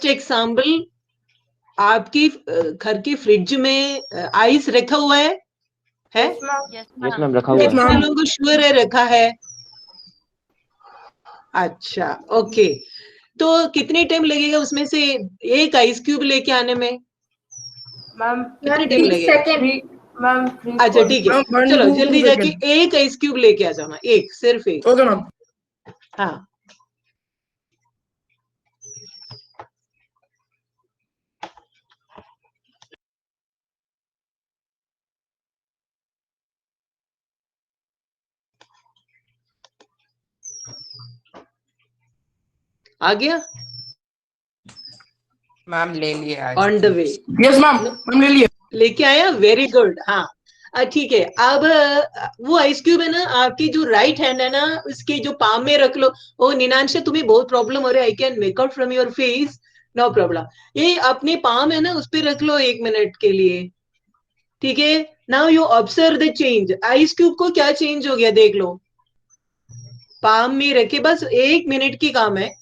Example, आपकी घर के फ्रिज में आइस रखा हुआ है? Yes, ma'am. Yes, yes ma'am. Ma'am रखा हुआ Yes, है। ma'am. कितना लोगों को श्योर है रखा है? अच्छा, ओके। तो कितने टाइम लगेगा उसमें से एक आइस क्यूब लेके आने में? Ma'am, कितने टाइम लगेगा? ma'am, 3, अच्छा 4. ठीक है, Ma'am, 1, चलो 2, 2 जल्दी जाके seconds. एक आइस क्यूब लेके आ जाना, एक, सिर्फ एक। Okay, ma'am. हाँ, आ गया? मैम ले लिया on the way. Yes, ma'am. Ma'am, ले लिया. लेके आया, वेरी गुड। हाँ, ठीक है। अब वो आइस क्यूब है ना, आपकी जो राइट हैंड है ना, उसके जो पाम में रख लो। ओ निनांश, तुम्हें बहुत प्रॉब्लम हो रहा है, I can make out from your face, no problem. ये अपने पाम है ना, उस पर रख लो 1 मिनट के लिए, ठीक है? Now you observe the change. Ice cube को क्या चेंज हो गया, देख लो। पाम में रखे, बस 1 मिनट की काम है।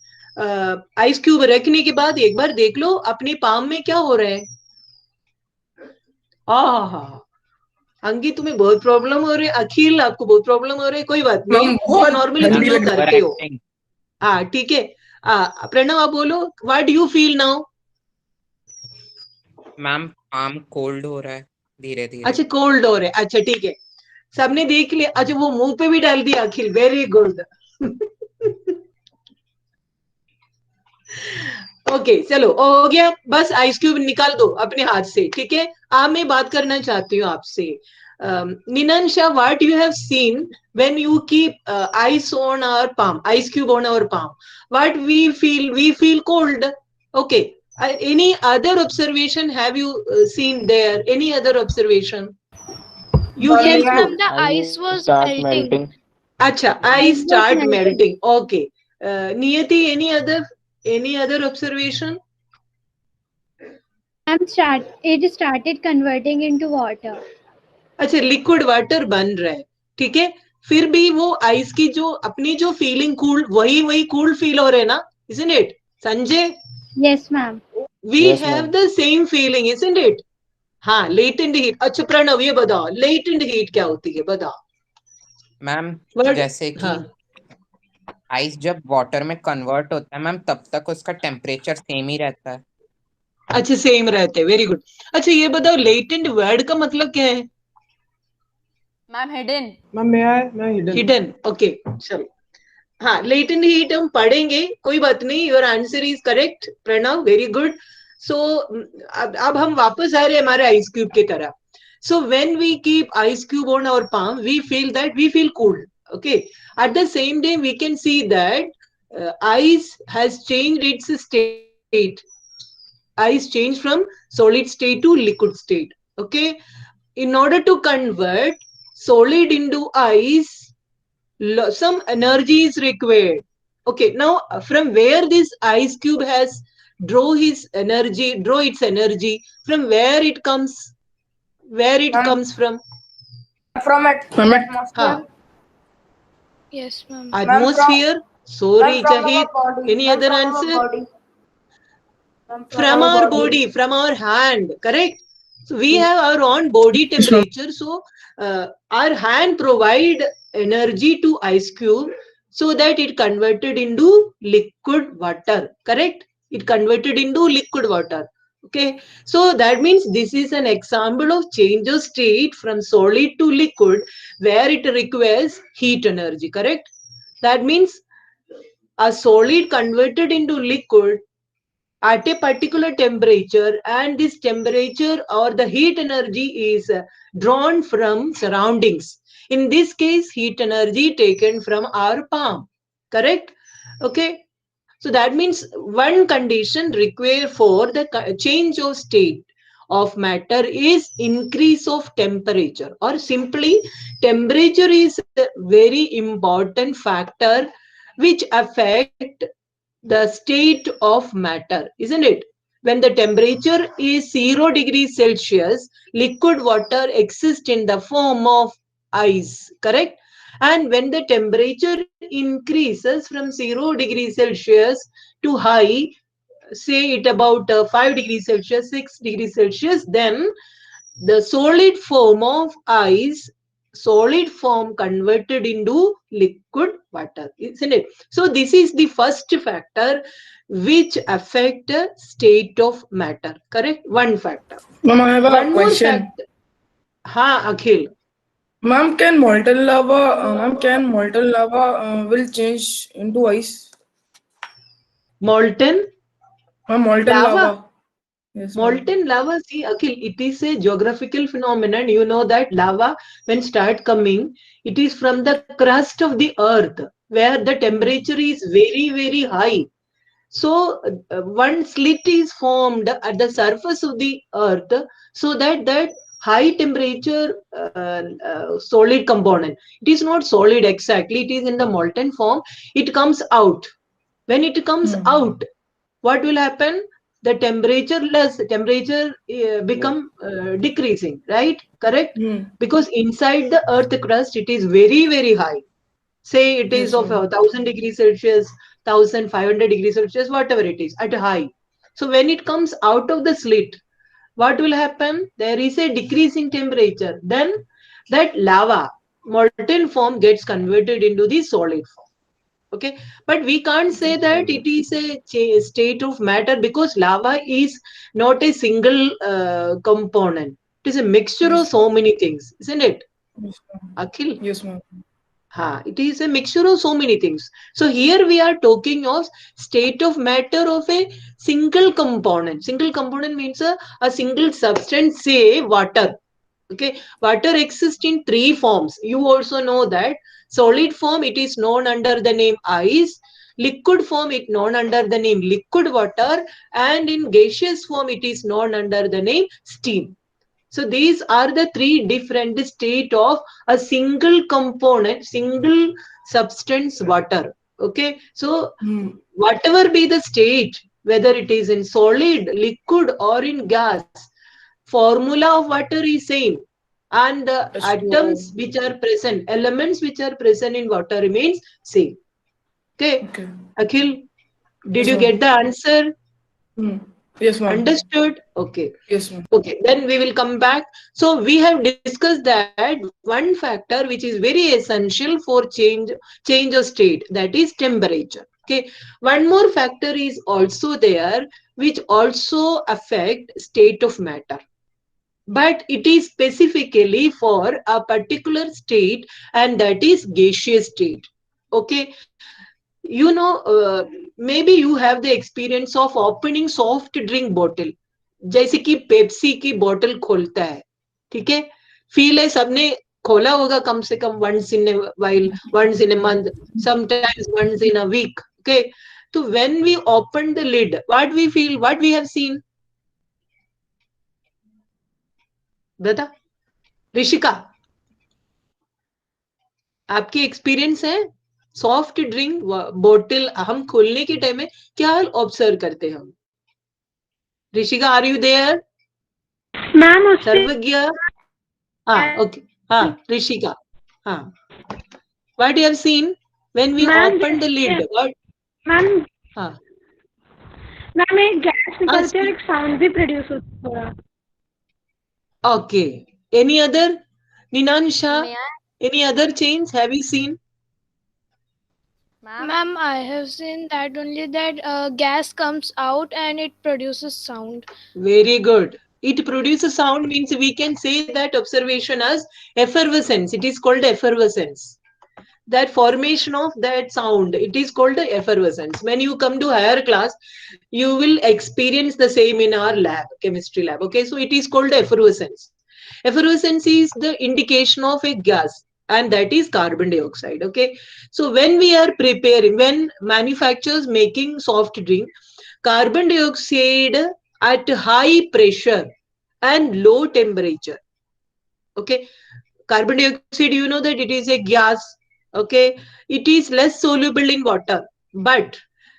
आइस क्यूब रखने के बाद एक बार देख लो अपने पाम में क्या हो रहा है। हाँ, अंगी तुम्हें बहुत प्रॉब्लम हो रही है, अखिल आपको बहुत प्रॉब्लम हो रही है, कोई बात नहीं, मैम, ये बहुत नॉर्मली तुम ठंडी लोग लग रही है। करते हो। हाँ ठीक है। प्रणव आप बोलो, what do you feel now? Ma'am arm cold हो रहा है धीरे धीरे। अच्छा, कोल्ड हो रहा है, अच्छा ठीक है, सबने देख लिया। अच्छा, वो मुंह पे भी डाल दिया अखिल, वेरी गुड। ओके, चलो हो गया, बस आइस क्यूब निकाल दो अपने हाथ से, ठीक है? अब मैं बात करना चाहती हूँ आपसे। Ninansha, what you have seen when you keep ice on our palm, ice cube on our palm, what we feel cold. Okay, any other observation have you seen there? Any other observation you Ma'am, feel Yes, yeah. ma'am. cold? The ice I was start melting. Melting. Acha, ice Ice was start melting. melting. Okay. Niyati, any other observation? It started converting into water. अच्छा, liquid water बन रहा है, ठीक है? फिर भी वो ice की जो अपनी जो फीलिंग कूल, वही कूल फील हो रहे हैं ना, isn't it? Sanjay, Yes, ma'am. we yes have ma'am. the same feeling, isn't it? हाँ, लेटेंट हीट। अच्छा प्रणव, ये बताओ लेटेंट हीट क्या होती है, बताओ। मैम वर्ड, जैसे कि हाँ, आइस जब वाटर में कन्वर्ट होता है मैम, तब तक उसका टेम्परेचर सेम ही रहता है। अच्छा सेम रहते हैं, वेरी गुड। अच्छा ये बताओ, लेटेंट वर्ड का मतलब क्या है? Ma'am, hidden. Ma'am, may I? मैं hidden. हिडन, ओके, चलो। हाँ, लेटेंट हीट हम पढ़ेंगे, कोई बात नहीं, your answer is correct Pranav, very good. So अब हम वापस आ रहे हैं हमारे आइस क्यूब की तरह। So when we keep ice cube on our palm, we feel cool, okay? At the same time we can see that ice has changed its state. Ice changed from solid state to liquid state, okay? In order to convert solid into ice, some energy is required. Okay, now from where this ice cube has draw its energy, from where it comes, Ma'am, from? from atmosphere. हाँ, Yes, ma'am. atmosphere. Sorry Ma'am, from Jahid, our body. any Ma'am, other from our answer? body. Ma'am, From our body, from our hand, correct? So we have our own body Yes, ma'am. temperature, so our hand provide energy to ice cube so that it converted into liquid water, correct? It converted into liquid water, okay? So that means this is an example of change of state from solid to liquid where it requires heat energy, correct? That means a solid converted into liquid at a particular temperature, and this temperature or the heat energy is drawn from surroundings. In this case, heat energy taken from our palm, correct? Okay, so that means one condition required for the change of state of matter is increase of temperature, or simply temperature is a very important factor which affect the state of matter, isn't it? When the temperature is 0 degrees Celsius, liquid water exists in the form of ice, correct? And when the temperature increases from 0 degrees Celsius to high, say it about 5 degrees Celsius, 6 degrees Celsius, then the solid form of ice, solid form converted into liquid water, isn't it? So this is the first factor which affect the state of matter, correct? One factor. Ma'am, I have a One more question. factor. Ha, Akhil. Ma'am, can molten lava will change into ice? Molten Ma'am, molten lava. lava. Yes, ma'am. Molten lava, see, Akhil, it is a geographical phenomenon. You know that lava, when start coming, it is from the crust of the earth, where the temperature is very, very high. So one slit is formed at the surface of the earth, so that high temperature solid component. It is not solid exactly. It is in the molten form. It comes out. When it comes out, what will happen? The temperature become decreasing, right? Correct? Because inside the earth crust, it is very, very high. Say it is Yes, of ma'am. 1,000 degrees Celsius, 1,500 degrees Celsius, whatever it is, at high. So when it comes out of the slit, what will happen? There is a decrease in temperature. Then that lava, molten form, gets converted into the solid form. Okay, but we can't say that it is a state of matter, because lava is not a single component. It is a mixture of Yes, so many things, isn't it, yes, ma'am. Akhil? Yes, ma'am. It is a mixture of so many things. So here we are talking of state of matter of a single component. Single component means a single substance, say water. Okay, water exists in three forms. You also know that. Solid form, it is known under the name ice. Liquid form, it known under the name liquid water. And in gaseous form, it is known under the name steam. So these are the three different state of a single component, single substance, water. Okay, so whatever be the state, whether it is in solid, liquid, or in gas, formula of water is same, and the H2O. atoms which are present, elements which are present in water remains same. Okay, Okay. Akhil, did Yes, you get ma'am. the answer? Yes, ma'am. Understood? Okay. Yes, ma'am. Okay, then we will come back. So we have discussed that one factor which is very essential for change of state, that is temperature. Okay, one more factor is also there which also affect state of matter, but it is specifically for a particular state, and that is gaseous state. Okay, you know, maybe you have the experience of opening soft drink bottle, जैसे कि Pepsi की बोतल खोलता है, ठीक है, feel है, सबने खोला होगा कम से कम once in a while, once in a month, sometimes once in a week. Okay, so when we open the lid, what we feel, what we have seen, बता, ऋषिका, आपकी एक्सपीरियंस है? सॉफ्ट ड्रिंक बोतल हम खोलने के टाइम में क्या observe करते हैं हम? Rishika, are you there? Ma'am उससे सर्वज्ञ? हाँ, ओके, हाँ, ऋषिका, हाँ, what you have seen when we ma'am open the lid, what? Ma'am हाँ, मैम एक गैस निकलती है और speak. एक साउंड भी प्रोड्यूस होता है थोड़ा. Okay, any other? Ninansha, May I? any other change have you seen? Ma'am, I have seen that only that gas comes out and it produces sound. Very good. It produces sound means we can say that observation as effervescence. It is called effervescence. That formation of that sound, it is called effervescence. When you come to higher class, you will experience the same in our lab, chemistry lab. Okay, so it is called effervescence. Effervescence is the indication of a gas, and that is carbon dioxide. Okay, so when we are preparing, when manufacturers making soft drink, carbon dioxide at high pressure and low temperature. Okay, carbon dioxide, you know that it is a gas. Okay, it is less soluble in water, but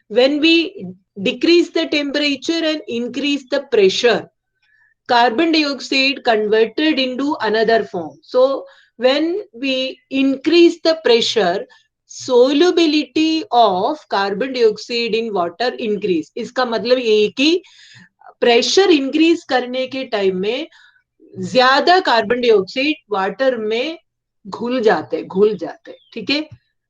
when we decrease the temperature and increase the pressure, carbon dioxide converted into another form. So when we increase the pressure, solubility of carbon dioxide in water increase. इसका मतलब ये कि pressure increase करने के time में ज्यादा carbon dioxide water में घुल जाते, ठीक है।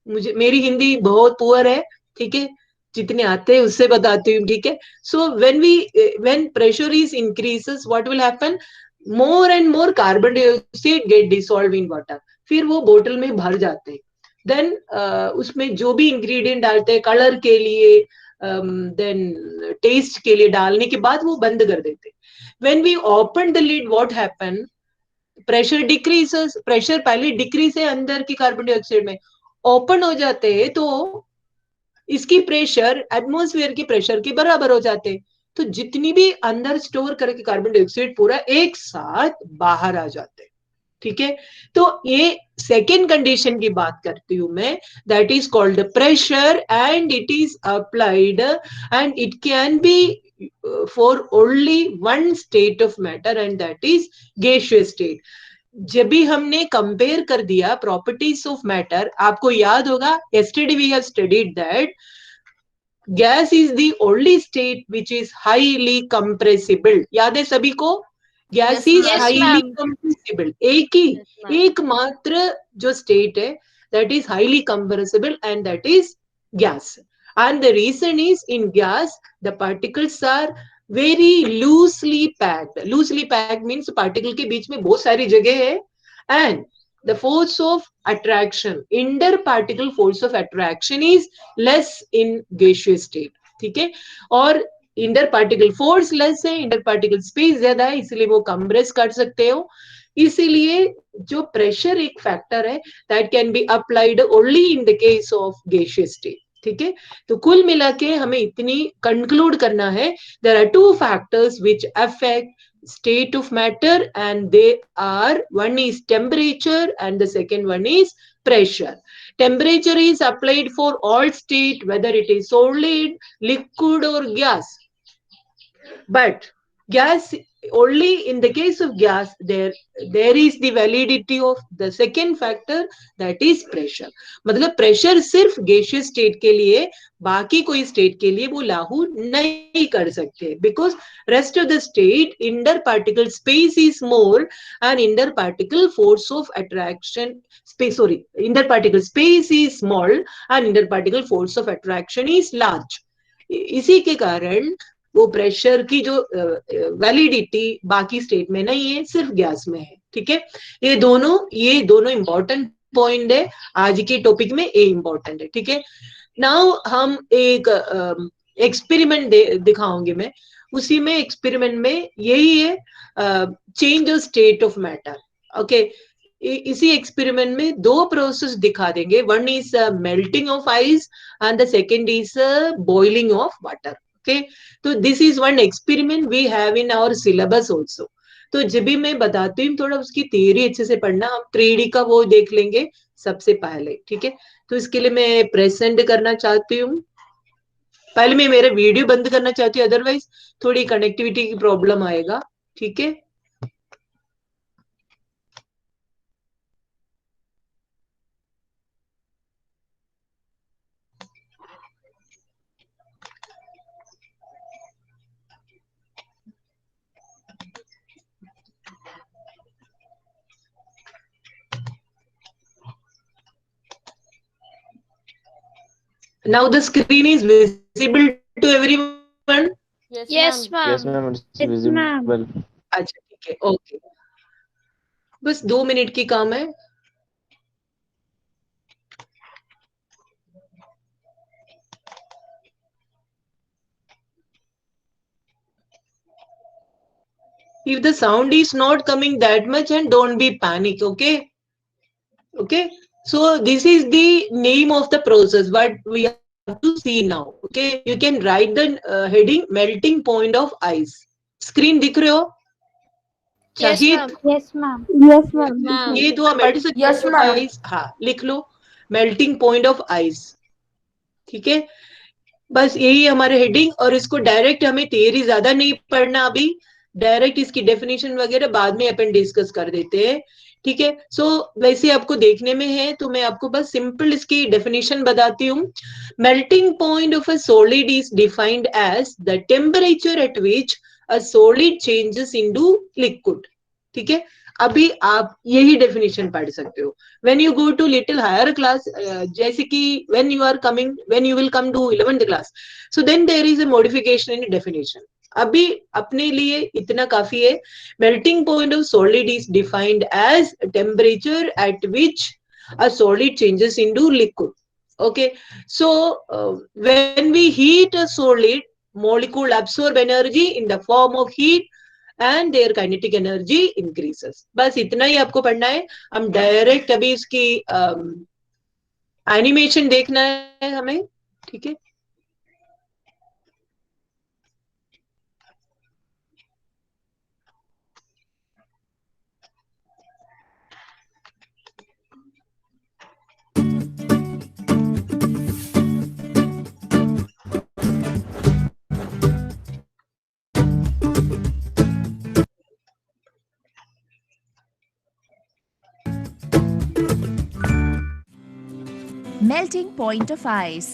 मेरी हिंदी बहुत पुअर है, ठीक है, जितने आते हैं उससे बताती हूँ, ठीक है। So when pressure is increases, what will happen, more and more carbon dioxide get dissolve in water, फिर वो बोतल में भर जाते हैं। देन उसमें जो भी इंग्रेडिएंट डालते हैं कलर के लिए, देन टेस्ट के लिए डालने के बाद वो बंद कर देते हैं। When we open the lid, what happen, pressure decreases, pressure पहले डिक्रीज है अंदर की कार्बन डाइऑक्साइड में, ओपन हो जाते हैं तो इसकी प्रेशर एटमॉस्फेयर की प्रेशर के बराबर हो जाते हैं। तो जितनी भी अंदर स्टोर करके कार्बन डाइऑक्साइड पूरा एक साथ बाहर आ जाते हैं, ठीक है। तो ये सेकेंड कंडीशन की बात करती हूं मैं, that is called pressure and it is applied and it can be for only one state of matter and that is gaseous state. जब भी हमने कंपेयर कर दिया प्रॉपर्टीज ऑफ मैटर, आपको याद होगा yesterday we have studied that gas is the only state which is highly compressible। याद है सभी को, gas is Yes, highly ma'am. Compressible, एकमात्र जो स्टेट है that is highly compressible and that is gas, and the reason is in gas the particles are very loosely packed means particle के बीच में बहुत सारी जगह है, and the force of attraction, interparticle force of attraction is less in gaseous state, ठीक है। और inter particle force less है, इंटर पार्टिकल स्पेस ज्यादा है, इसलिए वो कंप्रेस कर सकते हो। इसीलिए जो प्रेशर एक फैक्टर है that can be applied only in the case of gaseous state, ठीक है। तो कुल मिला के हमें इतनी कंक्लूड करना है, there are two factors which affect state of matter and they are, one is temperature and the second one is pressure. Temperature is applied for all state whether it is solid, liquid or gas, but gas, only in the case of gas there is the validity of the second factor that is pressure। मतलब pressure सिर्फ gaseous state के लिए, बाकी कोई state के लिए वो लागू नहीं कर सकते, because rest of the state inter particle space is more and inter particle force of attraction space, sorry, inter particle space is small and inter particle force of attraction is large. इसी के कारण वो pressure की जो validity बाकी state में नहीं है, सिर्फ गैस में है, ठीक है। ये दोनों इंपॉर्टेंट पॉइंट है आज के टॉपिक में, ये इंपॉर्टेंट है, ठीक है। नाउ हम एक एक्सपेरिमेंट दिखाऊंगी मैं, उसी में एक्सपेरिमेंट में यही है, change of state of matter, okay. इसी एक्सपेरिमेंट में दो प्रोसेस दिखा देंगे, one is melting of ice and the second is boiling of water, okay. तो this is one experiment we have in our syllabus also. तो जब भी मैं बताती हूँ थोड़ा उसकी थियरी अच्छे से पढ़ना, हम 3D का वो देख लेंगे सबसे पहले, ठीक है। तो इसके लिए मैं प्रेजेंट करना चाहती हूँ, पहले मैं मेरा वीडियो बंद करना चाहती हूँ, अदरवाइज थोड़ी कनेक्टिविटी की प्रॉब्लम आएगा, ठीक है। Now the screen is visible to everyone? Yes, ma'am. Yes, ma'am. It's Yes, ma'am. visible. अच्छा, ठीक है, ओके। बस 2 मिनट की काम है। If the sound is not coming that much, and don't be panic, okay? Okay. So this is the name of the process, what we have to see now, okay? You can write the heading melting point of ice. Screen दिख रहे हो? Yes, Shahid? ma'am. Yes, ma'am. Yes, ma'am. Ma'am. ये दो melting Yes, ma'am. Ice, हाँ लिख लो, melting point of ice, ठीक है। बस यही हमारे हेडिंग, और इसको डायरेक्ट हमें थियरी ज्यादा नहीं पढ़ना अभी, डायरेक्ट इसकी डेफिनेशन वगैरह बाद में अपन डिस्कस कर देते हैं, ठीक है. सो वैसे आपको देखने में है तो मैं आपको बस सिंपल इसकी डेफिनेशन बताती हूँ. Melting point of a solid is defined as the temperature at which a solid changes into liquid. ठीक है. अभी आप यही डेफिनेशन पढ़ सकते हो. When you go to little higher class, जैसे कि when you will come to 11th class, so then there is a modification in definition. अभी अपने लिए इतना काफी है. Melting point of solid is defined as temperature at which a solid changes into liquid. Okay, so when we heat a solid, molecule absorb energy in the form of heat and their kinetic energy increases. बस इतना ही आपको पढ़ना है. हम direct अभी इसकी animation देखना है हमें. ठीक है. Melting point of ice.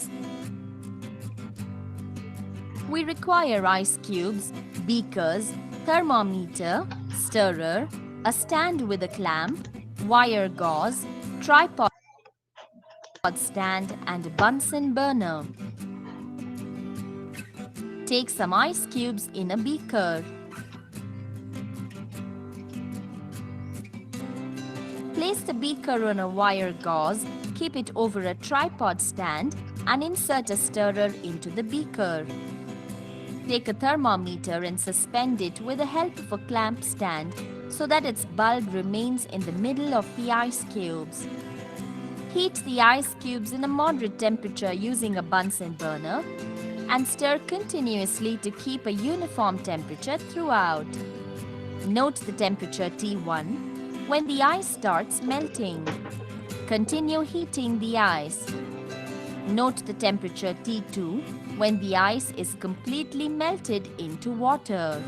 We require ice cubes, beakers, thermometer, stirrer, a stand with a clamp, wire gauze, tripod stand and a Bunsen burner. Take some ice cubes in a beaker. Place the beaker on a wire gauze, keep it over a tripod stand and insert a stirrer into the beaker. Take a thermometer and suspend it with the help of a clamp stand so that its bulb remains in the middle of the ice cubes. Heat the ice cubes in a moderate temperature using a Bunsen burner and stir continuously to keep a uniform temperature throughout. Note the temperature T1 when the ice starts melting. Continue heating the ice. Note the temperature T2 when the ice is completely melted into water.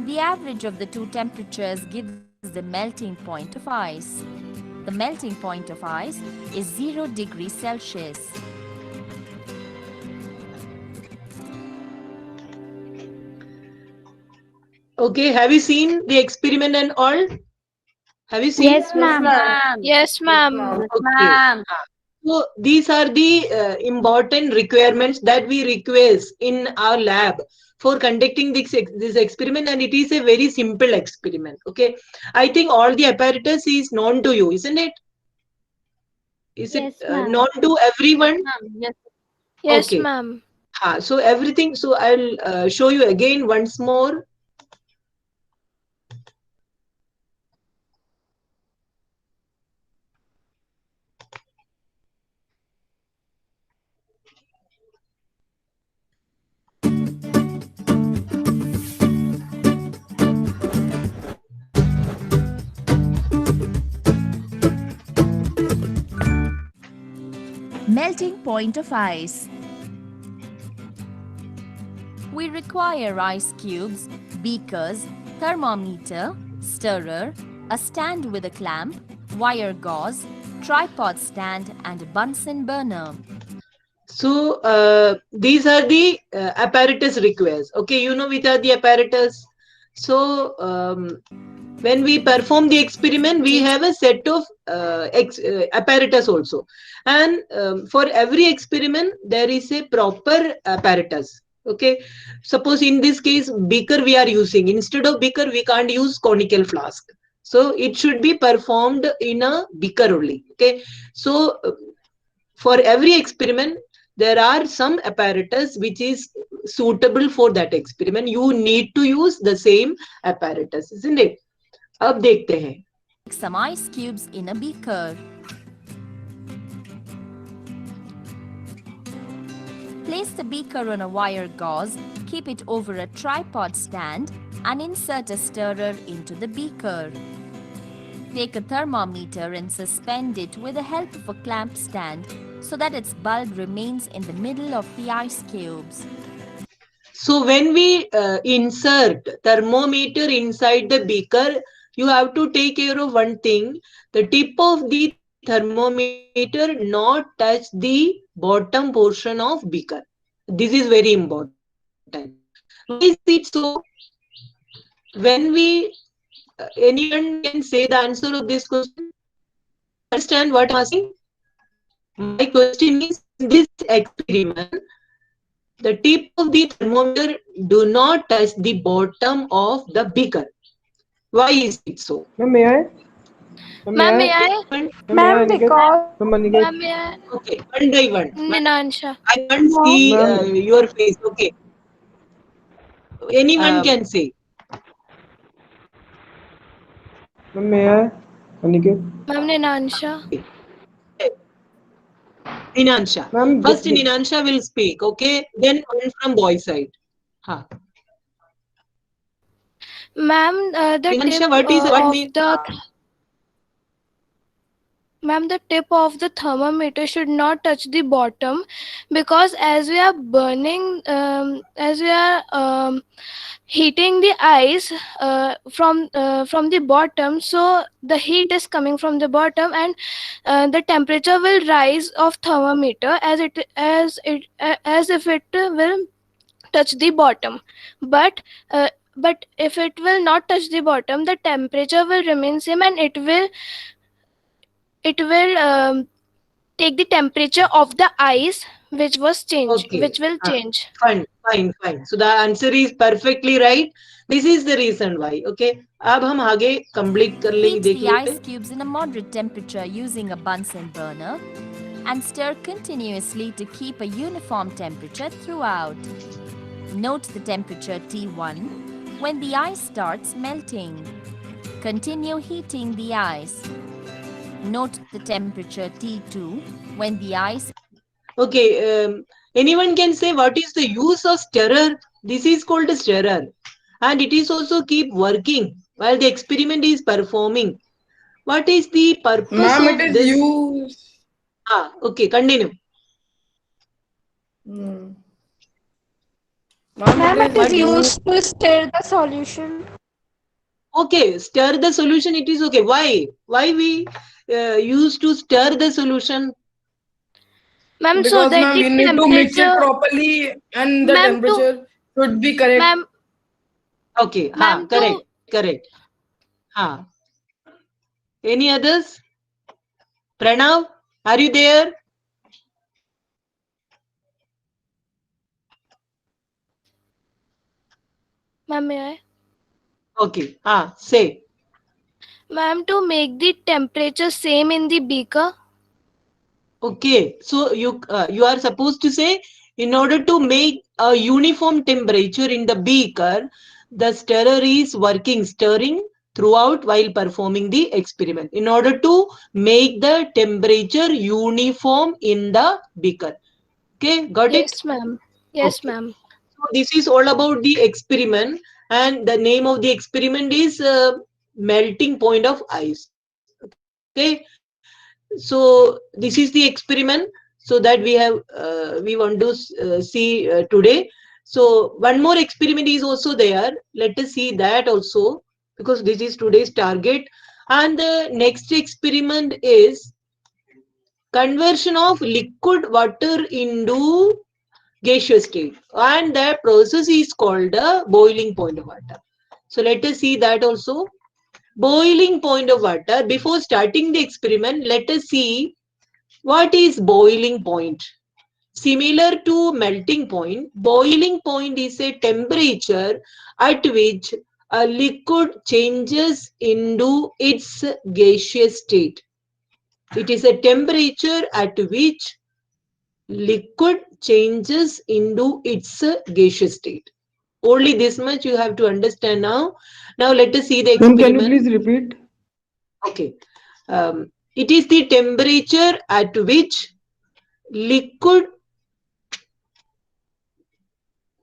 The average of the two temperatures gives the melting point of ice. The melting point of ice is 0 degrees Celsius. Okay, have you seen the experiment and all? Have you seen? Yes, ma'am. Yes, ma'am. Okay. So these are the important requirements that we request in our lab for conducting this experiment, and it is a very simple experiment. Okay, I think all the apparatus is known to you, isn't it? Is Yes, it ma'am. known to everyone? Yes, Okay. ma'am. So everything. So I'll show you again once more. Melting point of ice. We require ice cubes, beakers, thermometer, stirrer, a stand with a clamp, wire gauze, tripod stand and a Bunsen burner. So these are the apparatus requires. Okay, you know which are the apparatus. So when we perform the experiment, we have a set of apparatus also, and for every experiment there is a proper apparatus. Okay, suppose in this case beaker we are using. Instead of beaker we can't use conical flask, so it should be performed in a beaker only. Okay, so for every experiment there are some apparatus which is suitable for that experiment. You need to use the same apparatus, isn't it? अब देखते हैं. Take some ice cubes in a beaker. Place the beaker on a wire gauze, keep it over a tripod stand and insert a stirrer into the beaker. Take a thermometer and suspend it with the help of a clamp stand so that its bulb remains in the middle of the ice cubes. So when we insert thermometer inside the beaker, you have to take care of one thing. The tip of the thermometer not touch the bottom portion of beaker. This is very important. Why is it so? When we anyone can say the answer of this question? Understand what I'm asking? My question is, in this experiment, the tip of the thermometer do not touch the bottom of the beaker. Why is it so? Ma'am, may I? Ma'am, may I? Ma'am, because. Ma'am, may I? Okay, one by one. Ninansha. I can't see Ma'am. your face. Okay. Anyone can say. Ma'am, may I? Aniket. Ma'am, Ninansha. Ninansha. Ma'am, First, Ninansha will speak. Okay. Then one from boy side. Ha. Ma'am, the Ninansha, tip what is what of mean? the Ma'am, the tip of the thermometer should not touch the bottom, because as we are burning, as we are heating the ice from the bottom, so the heat is coming from the bottom, and the temperature will rise of thermometer as if it will touch the bottom. But if it will not touch the bottom, the temperature will remain same, and it will take the temperature of the ice which was changed, Okay. which will change. Fine. So the answer is perfectly right. This is the reason why. Okay. अब हम आगे complete कर लेंगे, Heat देख the लेते ice cubes in a moderate temperature using a Bunsen burner and stir continuously to keep a uniform temperature throughout. Note the temperature T1 when the ice starts melting. Continue heating the ice. Note the temperature T2 when the ice. Okay, anyone can say what is the use of stirrer? This is called a stirrer, and it is also keep working while the experiment is performing. What is the purpose Ma'am, of it is this? used. Okay, continue. Ma'am, Ma'am, it it is is used to stir the solution. Okay, stir the solution. It is okay. Why? Why we use to stir the solution? Ma'am, so because that ma'am, the we need to mix it temperature, properly and the Ma'am, temperature should be correct. ma'am, Okay, Ma'am, correct. Any others? Pranav, are you there? ma'am, may I? Okay, say. Ma'am, to make the temperature same in the beaker. Okay, so you are supposed to say, in order to make a uniform temperature in the beaker, the stirrer is stirring throughout while performing the experiment in order to make the temperature uniform in the beaker. Okay, got it? Yes, ma'am. Yes, Okay. ma'am. So this is all about the experiment, and the name of the experiment is melting point of ice. Okay, so this is the experiment, so that we want to see today. So one more experiment is also there. Let us see that also, because this is today's target. And the next experiment is conversion of liquid water into gaseous state, and that process is called the boiling point of water. So let us see that also. Boiling point of water. Before starting the experiment, let us see what is boiling point. Similar to melting point, boiling point is a temperature at which a liquid changes into its gaseous state. It is a temperature at which liquid changes into its gaseous state. Only this much you have to understand now. Now let us see the Ma'am, experiment. can you please repeat? Okay. It is the temperature at which liquid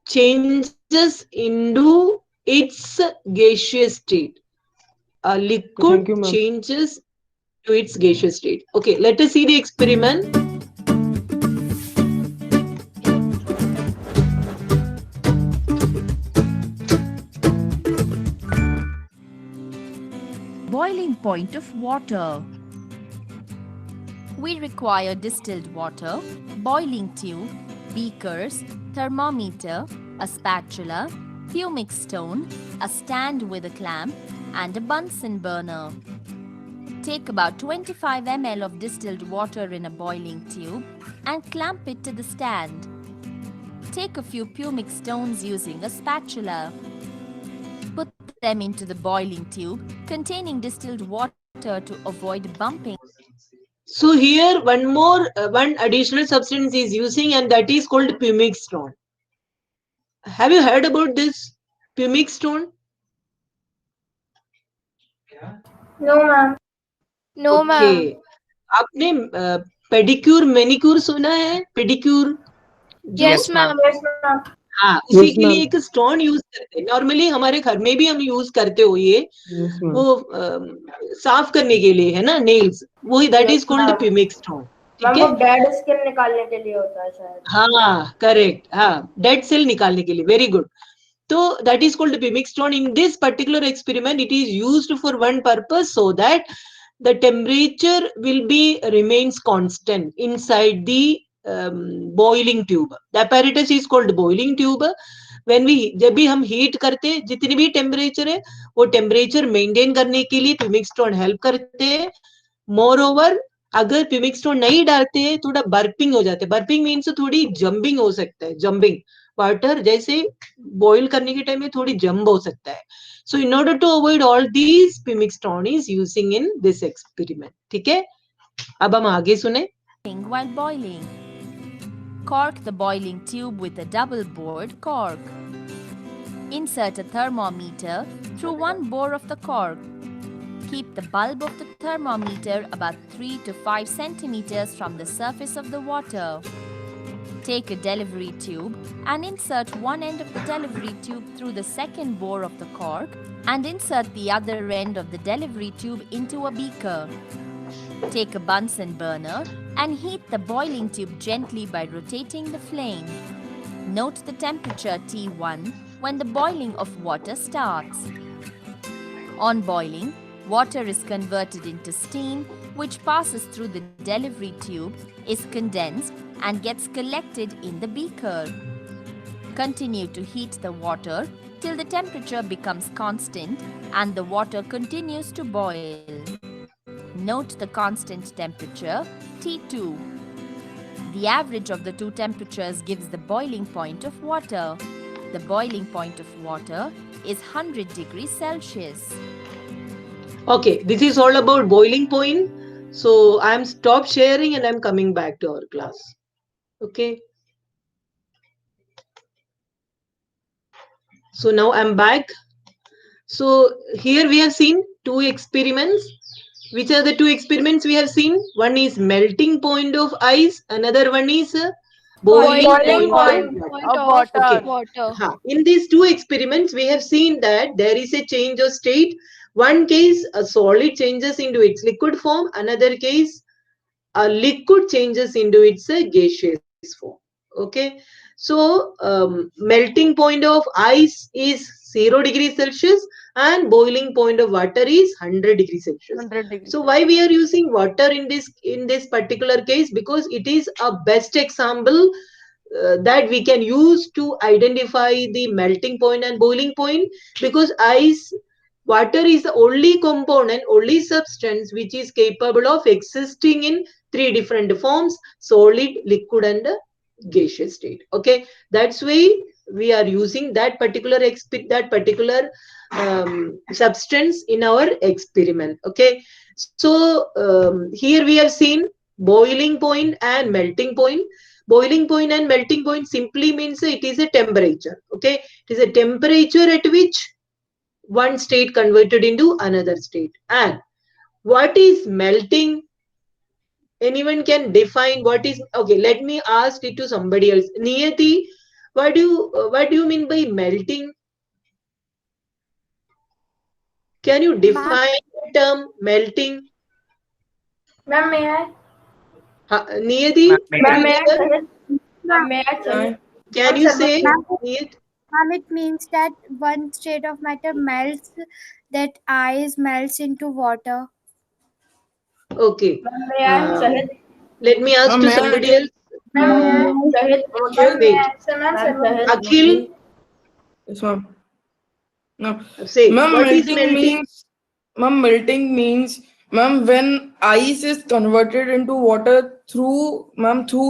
changes into its gaseous state. A liquid Thank you, ma'am. changes to its gaseous state. Okay, let us see the experiment. boiling point of water. We require distilled water, boiling tube, beakers, thermometer, a spatula, pumic stone, a stand with a clamp, and a Bunsen burner. Take about 25 ml of distilled water in a boiling tube and clamp it to the stand. Take a few pumic stones using a spatula. Put them into the boiling tube containing distilled water to avoid bumping. So here one additional substance is using, and that is called pumic stone. Have you heard about this pumic stone? No, ma'am. No, ma'am. Okay. आपने pedicure मैनिक्यूर सुना है? Pedicure Yes, ma'am. Yes, ma'am. हाँ, उसी Yes, के लिए ma'am. एक stone use करते हैं. नॉर्मली हमारे घर में भी हम यूज करते हो ये, Yes, ma'am. वो साफ करने के लिए है ना, नेल्स, वही that is called ma'am. Pumice stone. Ma'am ठीक वो है, डेड स्किन निकालने के लिए होता है शायद. हाँ करेक्ट, हाँ डेड सेल निकालने के लिए. Very good. तो that is called pumice stone. In this particular experiment it is used for one purpose, so that the temperature will be remains constant inside the boiling tube. The apparatus is called boiling tube. When we जब भी हम heat करते हैं, जितनी भी temperature है वो temperature maintain करने के लिए प्यूमिक स्टोन हेल्प करते हैं. मोर ओवर अगर प्यूमिक स्टोन नहीं डालते हैं थोड़ा बर्पिंग हो जाता है. बर्पिंग मीन्स थोड़ी जंबिंग हो सकता है. जंबिंग वाटर जैसे बॉईल करने के टाइम में थोड़ी जंप हो सकता है. So in order to avoid all these, pumic stone is using in this experiment. ठीक है, अब हम आगे सुने. While boiling. Cork the boiling tube with a double-bored cork. Insert a thermometer through one bore of the cork. Keep the bulb of the thermometer about 3 to 5 centimeters from the surface of the water. Take a delivery tube and insert one end of the delivery tube through the second bore of the cork and insert the other end of the delivery tube into a beaker. Take a Bunsen burner and heat the boiling tube gently by rotating the flame. Note the temperature T1 when the boiling of water starts. On boiling, water is converted into steam, which passes through the delivery tube, is condensed, and gets collected in the beaker. Continue to heat the water till the temperature becomes constant and the water continues to boil. Note the constant temperature T2. The average of the two temperatures gives the boiling point of water. The boiling point of water is 100 degrees Celsius. Okay, this is all about boiling point. So I am stop sharing and I am coming back to our class. Okay. So now I'm back. So here we have seen two experiments. Which are the two experiments we have seen? One is melting point of ice. Another one is boiling Boiling point point of Point water. of Okay. water. हाँ, in these two experiments, we have seen that there is a change of state. One case, a solid changes into its liquid form. Another case, a liquid changes into its gaseous form. Okay. So, melting point of ice is 0 degrees Celsius and boiling point of water is 100 degrees Celsius. 100 degrees. So why we are using water in this particular case? Because it is a best example that we can use to identify the melting point and boiling point, because water is the only component, only substance which is capable of existing in three different forms: solid, liquid, and gaseous state. Okay, that's why we are using that particular substance in our experiment. Okay, so here we have seen boiling point and melting point. Boiling point and melting point simply means it is a temperature. Okay, it is a temperature at which one state converted into another state. And what is melting? Anyone can define what is? Okay, let me ask it to somebody else. Niyati, what do you mean by melting? Can you define the term melting? Ma'am, may I? Niyati, Ma'am, Ma'am, may I can suggest? Ma'am, may I suggest? you say? Niyat? It means that one state of matter melts, that ice melts into water. Okay. Ma'am, may I? Uh, Shahid? let me ask Ma'am, to may I somebody answer? else. Ma'am, may I? Shahid? Ma'am, may Wait. I answer, ma'am? Shahid? Akhil, Yes, ma'am. No. say, Ma'am, what is melting? melting means, ma'am, when ice is converted into water through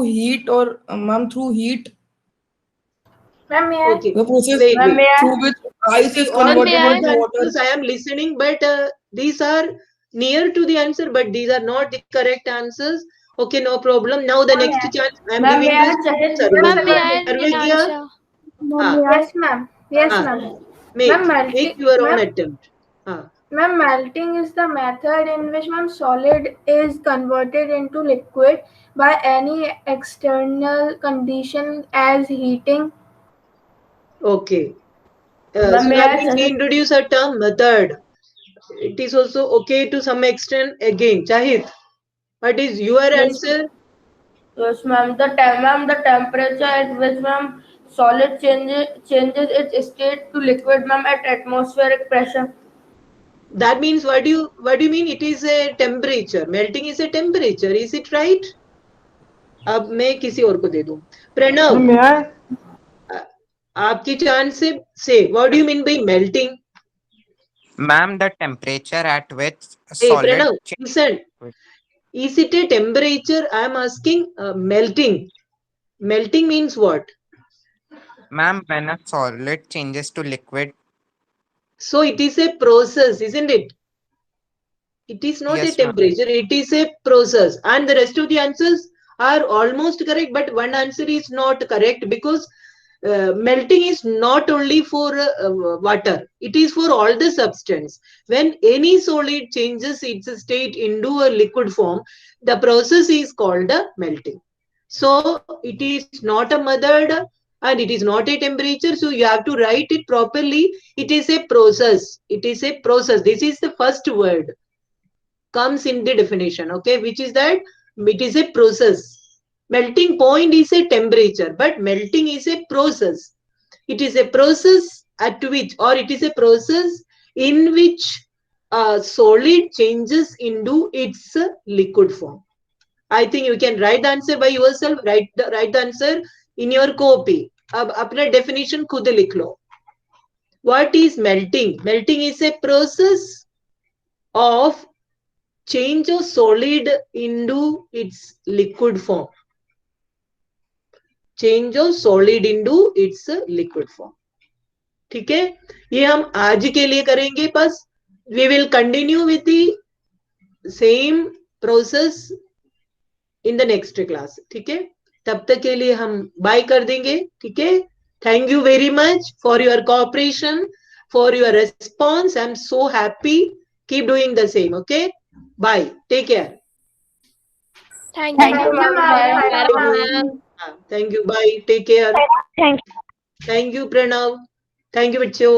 heat or, ma'am, through heat, Ma'am, may I? Okay. the process Wait, Ma'am, wait. may I? through which ice See, is Ma'am, may converted all I? into the water. answers I am listening, but these are near to the answer, but these are not the correct answers. Okay, no problem. Now the Ma'am, may next I? chance I am Ma'am, giving may I? this to Shahid? Yes, Ma'am, may Sarvagya. I, ma'am. Sarvagya, Ninansha? ah, Yes, ma'am. Yes, ah, ma'am. make Ma'am, melting, your own ma'am, attempt. Ah, ma'am, melting is the method in which, ma'am, solid is converted into liquid by any external condition as heating. okay. Ma'am, So may that I? means we Shahid? introduce a term method. It is also okay to some extent. Again, Shahid, what is your Yes, answer? yes, ma'am. The temperature at which, ma'am, solid changes its state to liquid, ma'am, at atmospheric pressure. That means what do you mean? It is a temperature. Melting is a temperature. Is it right? अब मैं किसी और को दे दूं. Pranav, Ma'am, may I? आपकी chance से what do you mean by melting? Ma'am, the temperature at which Hey, solid Pranav, listen. Is it a temperature? I am asking melting. Melting means what? Ma'am, when a solid changes to liquid, So it is a process, isn't it? It is not a yes, ma'am. temperature. It is a process. And the rest of the answers are almost correct, but one answer is not correct because melting is not only for water. It is for all the substance. When any solid changes its state into a liquid form, the process is called melting. So it is not a method and it is not a temperature. So you have to write it properly. It is a process. It is a process. This is the first word comes in the definition. Okay, which is that it is a process. Melting point is a temperature, but melting is a process. It is a process at which, or it is a process in which a solid changes into its liquid form. I think you can write the answer by yourself. Write the answer in your copy. अब अपना definition खुद लिख लो. What is melting? Melting is a process of change of solid into its liquid form. Change of solid into its liquid form. ठीक है, ये हम आज के लिए करेंगे. बस we will continue with the same process in the next class. ठीक है, तब तक के लिए हम बाय कर देंगे. ठीक है, thank you very much for your cooperation, for your response. I'm so happy. Keep doing the same. Okay, bye, take care. Thank Thank you, you, ma'am. ma'am. Thank you. Thank you. Bye. Take care. Thank Thank you, Pranav. Thank you, बच्चों.